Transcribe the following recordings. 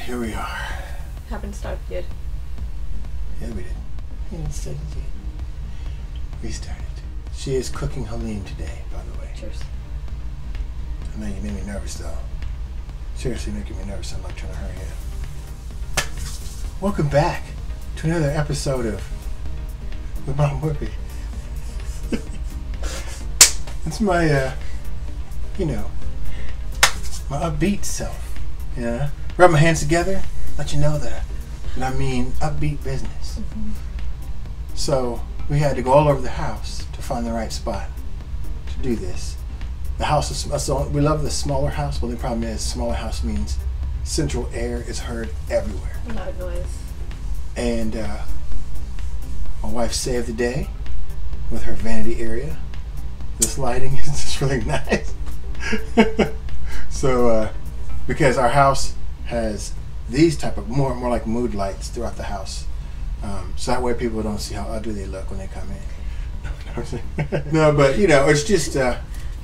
here we are. Haven't started yet. Yeah, we did. We didn't start it yet. We started. She is cooking Halim today, by the way. Cheers. I know you made me nervous, though. Seriously making me nervous. I'm not trying to hurry up. Welcome back to another episode of The Mom Whippy. It's my, my upbeat self. Yeah. Rub my hands together, let you know that I mean upbeat business. Mm-hmm. So we had to go all over the house to find the right spot to do this. The house is so we love the smaller house, but the problem is smaller house means central air is heard everywhere. Loud noise. And my wife saved the day with her vanity area. This lighting is just really nice. So because our house has these type of more like mood lights throughout the house, so that way people don't see how ugly they look when they come in. No, but it's just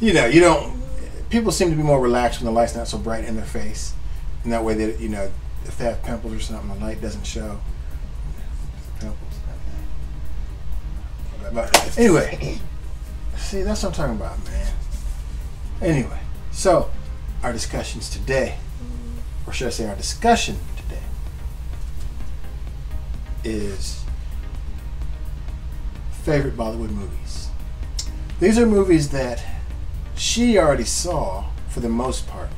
you don't. People seem to be more relaxed when the light's not so bright in their face, and that way they if they have pimples or something, the light doesn't show. Pimples. But anyway, see, that's what I'm talking about, man. Anyway, so our discussions today, or should I say our discussion today, is favorite Bollywood movies. These are movies that she already saw for the most part,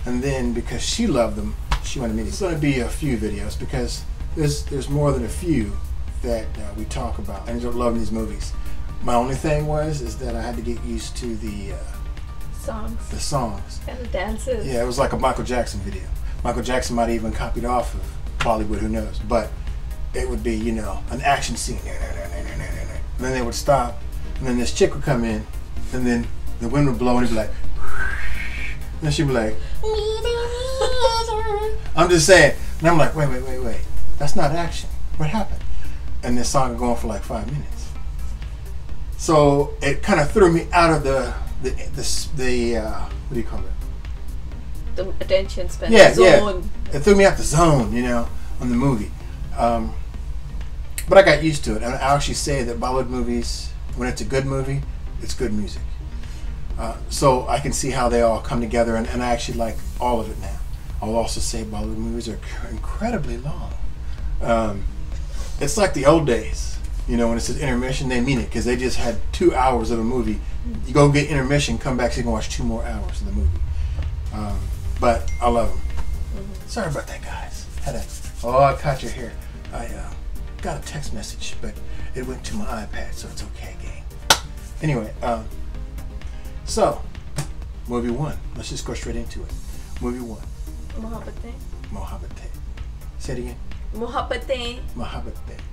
and then because she loved them, she wanted me to. It's going to be a few videos because there's more than a few that we talk about. I ended up loving these movies. My only thing is that I had to get used to the songs and the dances. Yeah, it was like a Michael Jackson video. Michael Jackson might have even copied off of Bollywood, who knows? But it would be, an action scene. And then they would stop, and then this chick would come in, and then the wind would blow, and it'd be like, and then she'd be like, I'm just saying. And I'm like, wait. That's not action. What happened? And this song would go on for like 5 minutes. So it kind of threw me out of the what do you call it? The attention span. Yeah, zone. Yeah. It threw me out the zone, on the movie. But I got used to it. And I actually say that Bollywood movies, when it's a good movie, it's good music. So I can see how they all come together, and I actually like all of it now. I'll also say Bollywood movies are incredibly long. It's like the old days. When it says intermission, they mean it because they just had 2 hours of a movie. You go get intermission, come back so you can watch 2 more hours of the movie. But I love them. Mm-hmm. Sorry about that, guys. I caught your hair. I got a text message, but it went to my iPad, so it's okay, gang. Anyway, so movie 1. Let's just go straight into it. Movie 1. Mohabbatein. Say it again. Mohabbatein. Mohabbatein.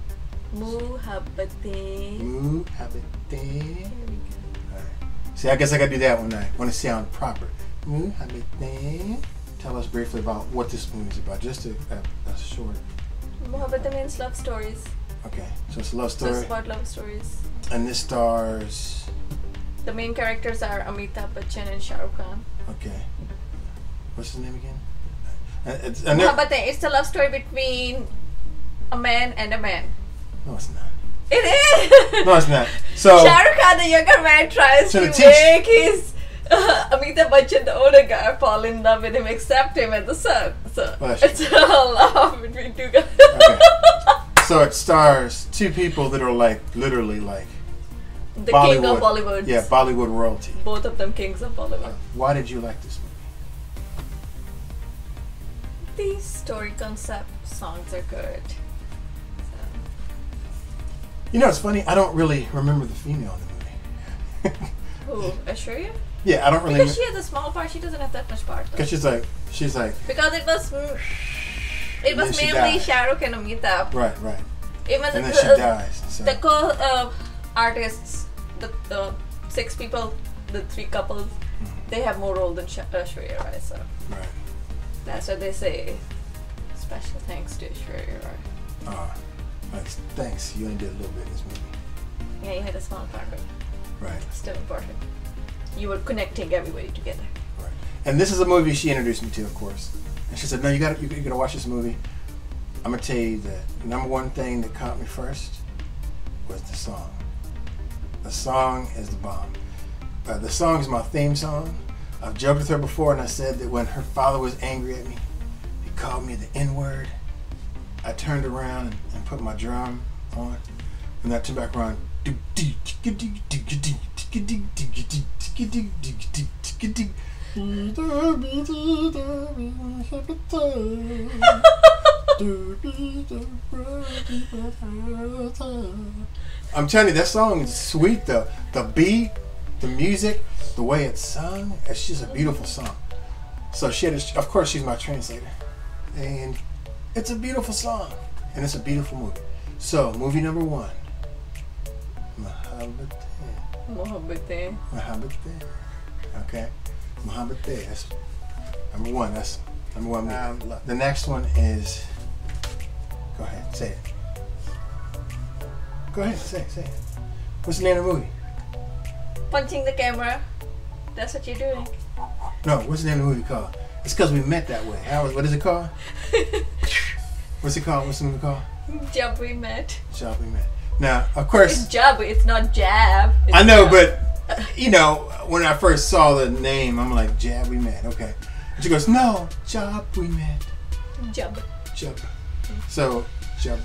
Alright. See, I guess I gotta do that when I want to sound proper. Mohabbatein. Tell us briefly about what this movie is about. Just a short. Mohabbatein means love stories. Okay, so it's a love story. So it's about love stories. And this stars. The main characters are Amitabh Bachchan and Shah Rukh Khan. Okay. What's his name again? Mohabbatein. It's a love story between a man and a man. No, it's not. It is! No, it's not. So Shah Rukh Khan, the younger man, tries to make his Amitabh Bachchan, the older guy, fall in love with him, accept him as the son. So it's a love between two guys. Okay. So it stars 2 people that are literally the Bollywood. King of Bollywood. Yeah, Bollywood royalty. Both of them kings of Bollywood. Why did you like this movie? The story concept, songs are good. It's funny. I don't really remember the female in the movie. Who? Aishwarya? Yeah, I don't really. Because she has a small part. She doesn't have that much part. Because she's like. Because it was mainly Shah Rukh and Amitabh. Right. Even and then she dies. So. The artists, the 6 people, the 3 couples, they have more role than Aishwarya Rai. So. Right. That's what they say. Special thanks to Aishwarya Rai. Thanks. You only did a little bit in this movie. Yeah, you had a small part, but right. Still important. You were connecting everybody together. Right. And this is a movie she introduced me to, of course. And she said, no, you gotta watch this movie. I'm gonna tell you the number one thing that caught me first was the song. The song is the bomb. The song is my theme song. I've joked with her before, and I said that when her father was angry at me, he called me the N-word. I turned around and put my drum on, and I turned back around. I'm telling you, that song is sweet. The beat, the music, the way it's sung, it's just a beautiful song. So she had, of course, she's my translator, and it's a beautiful song, and it's a beautiful movie. So movie number one, Mohabbatein. Mohabbatein. Okay, Mohabbatein. That's number one. That's number one movie. The next one is. Go ahead, say it. Go ahead, say it. What's the name of the movie? Punching the camera. That's what you're doing. No, what's the name of the movie called? It's because we met that way. What is it called? What's it called? What's the movie called? Jab We Met. Jab We Met. Now, of course. It's Jab. It's not Jab. It's I know, jab. but you know, when I first saw the name, I'm like, Jab We Met. Okay. And she goes, no, Jab We Met. Jab. So, jump.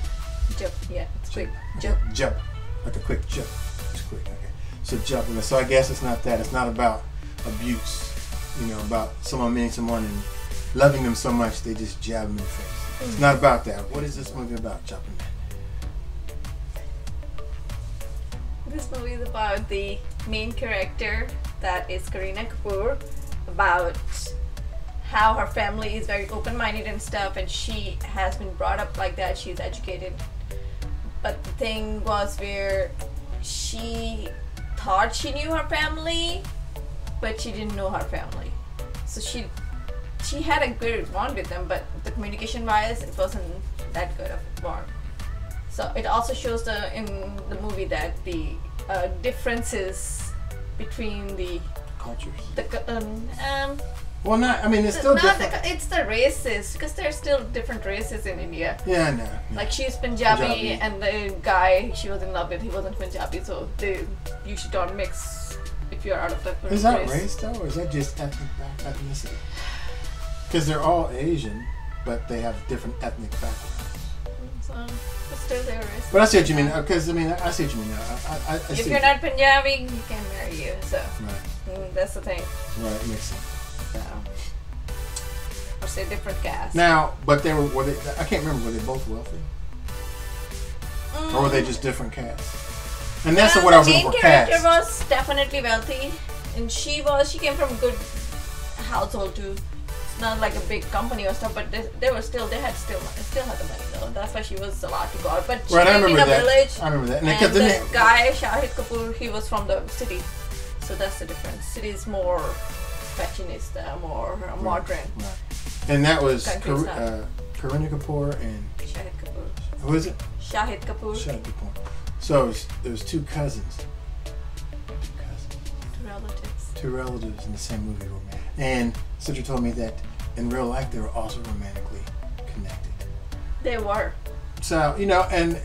Jump, yeah, it's quick. Jump. Like a quick jump. It's quick, okay. So, jump. So, I guess it's not that. It's not about abuse, you know, about someone meeting someone and loving them so much they just jab them in the face. It's not about that. What is this movie about, Jumping Man? This movie is about the main character, that is Kareena Kapoor, about how her family is very open-minded and stuff, and she has been brought up like that. She's educated, but the thing was where she thought she knew her family, but she didn't know her family. So she had a good bond with them, but the communication wise, it wasn't that good of a bond. So it also shows in the movie that the differences between the cultures. Well, not. I mean, it's still different. It's the races, because there's still different races in India. Yeah, I know. Yeah. Like she's Punjabi, and the guy she was in love with, he wasn't Punjabi, so they usually don't mix if you're out of that race. Is that race though, or is that just ethnicity? Because they're all Asian, but they have different ethnic backgrounds. So, but still they're race. But I see what you mean. Because I mean, I see what you mean now. I if you're not Punjabi, you can't marry you. So right. That's the thing. Right, it makes sense. So, or say different caste. Now, but were they? I can't remember. Were they both wealthy, or were they just different castes? And that's what I was looking for. The main character was definitely wealthy, and she came from a good household too. It's not like a big company or stuff, but they still had the money though. That's why she was allowed to go out. But she lived in a village. I remember that. And this guy Shahid Kapoor, he was from the city, so that's the difference. City is more fashionista, more modern. Right. And that was Kareena Kapoor and Shahid Kapoor. Who is it? Shahid Kapoor. Shahid Kapoor. So there was two cousins. Two relatives in the same movie. And Sidra told me that in real life they were also romantically connected. They were. So, you know, and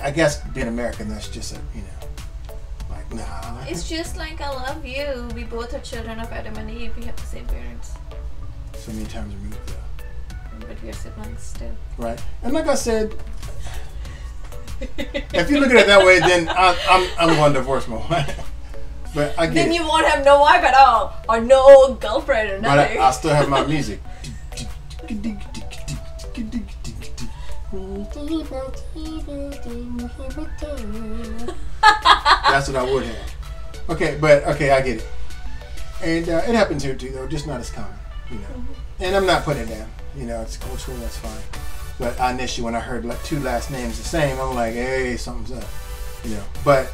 I guess being American, that's just a, you know, like, nah. It's just like, I love you. We both are children of Adam and Eve. We have the same parents. So many times removed, though. But we are siblings still. Right. And like I said, if you look at it that way, then I'm going to divorce my wife. But I get then you won't have no wife at all, or no girlfriend, or nothing. But I still have my music. That's what I would have. Okay, I get it. And it happens here too, though, just not as common, you know. Mm-hmm. And I'm not putting it down, you know. It's cultural, that's fine. But initially, when I heard two last names the same, I'm like, hey, something's up, you know. But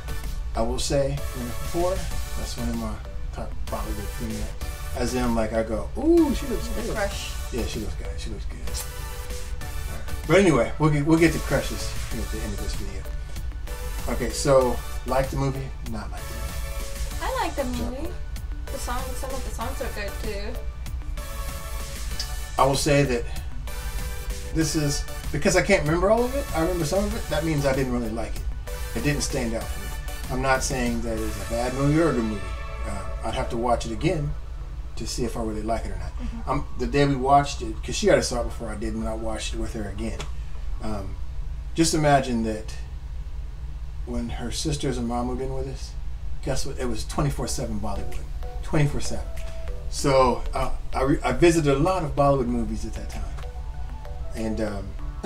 I will say, before, that's one of my top Bollywood females. As in, like, I go, ooh, she looks good. Crush. Yeah, she looks good. She looks good. Right. But anyway, we'll get to crushes at the end of this video. Okay, so like the movie, not like the movie. I like the movie. Some of the songs are good too. I will say that this is, because I can't remember all of it, I remember some of it, that means I didn't really like it. It didn't stand out for me. I'm not saying that it's a bad movie or a good movie. I'd have to watch it again to see if I really like it or not. The day we watched it, because she got to saw it before I did, and I watched it with her again. Just imagine that when her sisters and mom moved in with us, guess what? It was 24/7 Bollywood. 24/7. So I visited a lot of Bollywood movies at that time. And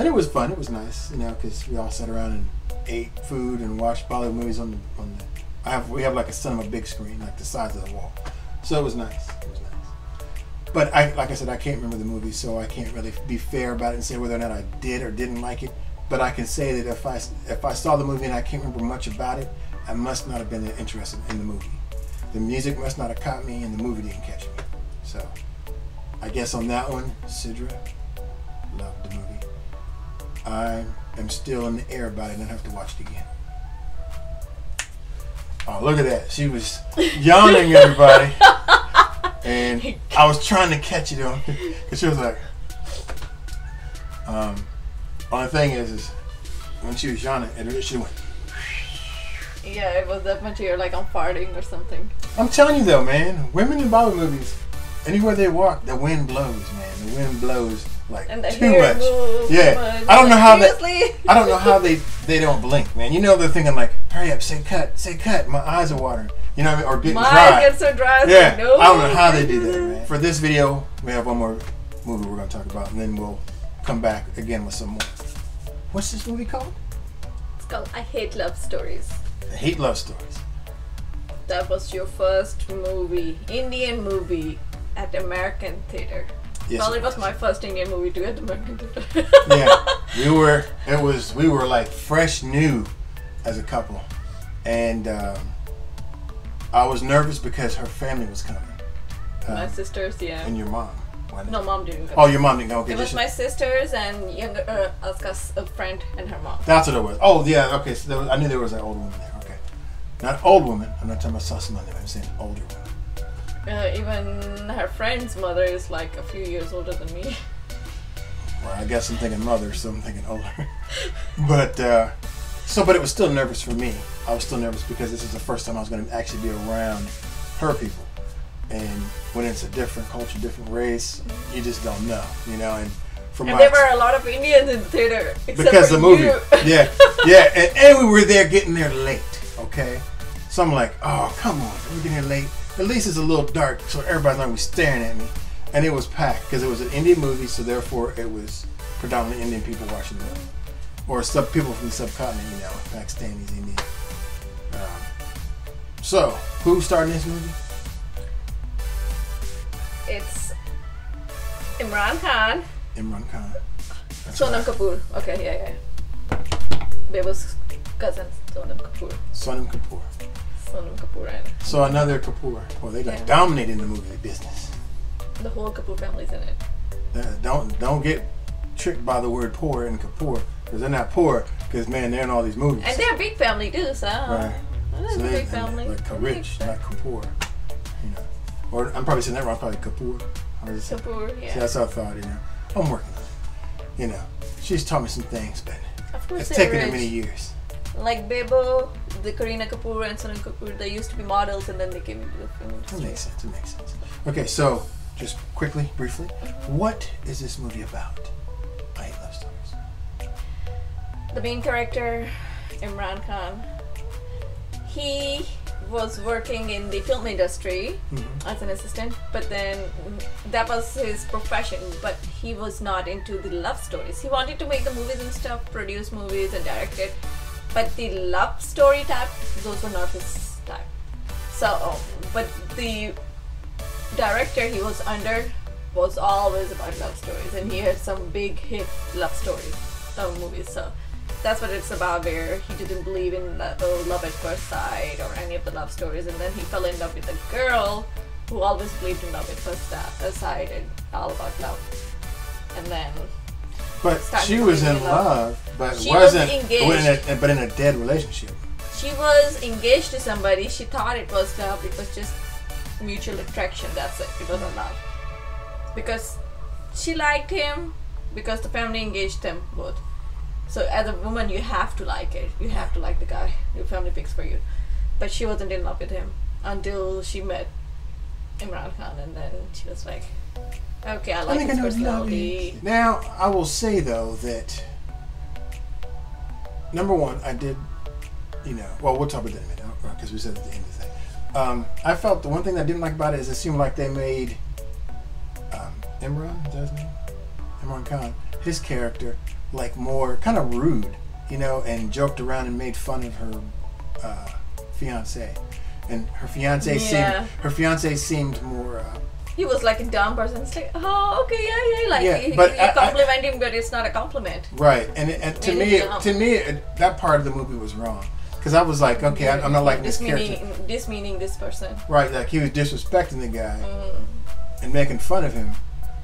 it was fun. It was nice, you know, because we all sat around and ate food and watched Bollywood movies on the we have like a cinema big screen, like the size of the wall. So it was nice. It was nice. But like I said, I can't remember the movie, so I can't really be fair about it and say whether or not I did or didn't like it. But I can say that if I saw the movie and I can't remember much about it, I must not have been interested in the movie. The music must not have caught me, and the movie didn't catch me. So I guess on that one, Sidra, loved the movie. I am still in the air about it and I have to watch it again. Oh, look at that. She was yawning, everybody. And I was trying to catch it on, because she was like, only thing is when she was yawning, she went. Yeah, it was that much you're like I'm farting or something. I'm telling you though, man, women in Bollywood movies, anywhere they walk, the wind blows, man. The wind blows like and the too hair much. Moves Yeah, much. I don't know how Seriously? I don't know how they don't blink, man. You know they're thinking like, hurry up, say cut. My eyes are watering. You know, or getting My dry. eyes get so dry. Yeah, Like, no, I don't know how they do that, man. For this video, we have one more movie we're gonna talk about, and then we'll come back again with some more. What's this movie called? It's called I Hate Love Stories. I Hate Love Stories. That was your first movie, Indian movie at American theater. Yes, well, it was my first Indian movie too at American theater. Yeah, we were like fresh new as a couple, and I was nervous because her family was coming. My sisters, yeah. And your mom. No, mom didn't go. Oh, your mom didn't go. Okay, it was my sisters and younger Aska's a friend and her mom. That's what it was. Oh, yeah. Okay, so I knew there was an old woman there. Okay, not old woman. I'm not talking about Sasma. I'm saying older woman. Even her friend's mother is like a few years older than me. Well, I guess I'm thinking mother, so I'm thinking older. But but it was still nervous for me. I was still nervous because this is the first time I was going to actually be around her people. And when it's a different culture, different race, you just don't know, you know. And there were a lot of Indians in the theater because the movie, yeah, and we were there getting there late. Okay, so I'm like, oh come on, we're getting here late. At least it's a little dark, so everybody's not gonna be staring at me. And it was packed because it was an Indian movie, so therefore it was predominantly Indian people watching the movie, or people from the subcontinent, you know, Pakistanis, Indians. So who's starting this movie? It's Imran Khan. Imran Khan. Sonam Kapoor. Okay, yeah. Babu's cousin, Sonam Kapoor. Sonam Kapoor. Sonam Kapoor and... So another Kapoor. Well, they like dominating the movie business. The whole Kapoor family's in it. Don't get tricked by the word poor and Kapoor, because they're not poor, because man, they're in all these movies. And they're a big family too, so... Right. It's a big family. Like rich, not Kapoor. You know. Or I'm probably saying that wrong, probably Kapoor. Kapoor, yeah. So that's what I thought, you know. I'm working on it. You know. She's taught me some things, but of course it's taken her many years. Like Bebo, the Kareena Kapoor and Sonam Kapoor, they used to be models and then they came into the film industry. That makes sense. Okay, so just quickly, briefly, what is this movie about? I Hate Love Stories. The main character, Imran Khan, he was working in the film industry as an assistant, but then that was his profession, but he was not into the love stories. He wanted to make the movies and stuff, produce movies and direct it, but the love story type, those were not his type. So, but the director he was under was always about love stories, and he had some big hit love stories, movies. So that's what it's about, where he didn't believe in love at first sight or any of the love stories, and then he fell in love with a girl who always believed in love at first sight and all about love. And then but she was in love, but she wasn't was engaged. but in a dead relationship. She was engaged to somebody. She thought it was love. It was just mutual attraction. That's it. It wasn't love. Because she liked him because the family engaged them both. So as a woman, you have to like it. You have to like the guy your family picks for you. But she wasn't in love with him until she met Imran Khan, and then she was like, okay, I like his personality. Now, I will say though that number one, I did, well, we'll talk about that in a minute because we said at the end of the thing. I felt the one thing that I didn't like about it is it seemed like they made Imran, is that his name? Imran Khan, his character, like more kind of rude, and joked around and made fun of her fiance, and her fiance seemed more. He was like a dumb person. It's like, oh, okay, yeah, like you compliment him, but it's not a compliment. Right, and to me, that part of the movie was wrong because I was like, okay, I'm not liking this character. Dismeaning this person. Right, like he was disrespecting the guy and making fun of him,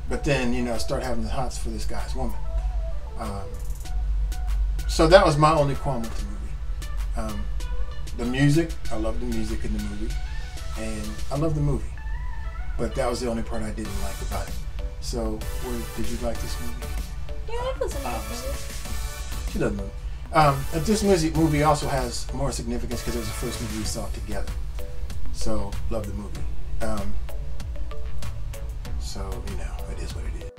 but then start having the hots for this guy's woman. So that was my only qualm with the movie. The music, I love the music in the movie, and I love the movie. But that was the only part I didn't like about it. So, did you like this movie? Yeah, it was a nice movie. She loved the movie. This movie also has more significance because it was the first movie we saw together. So, love the movie. So, it is what it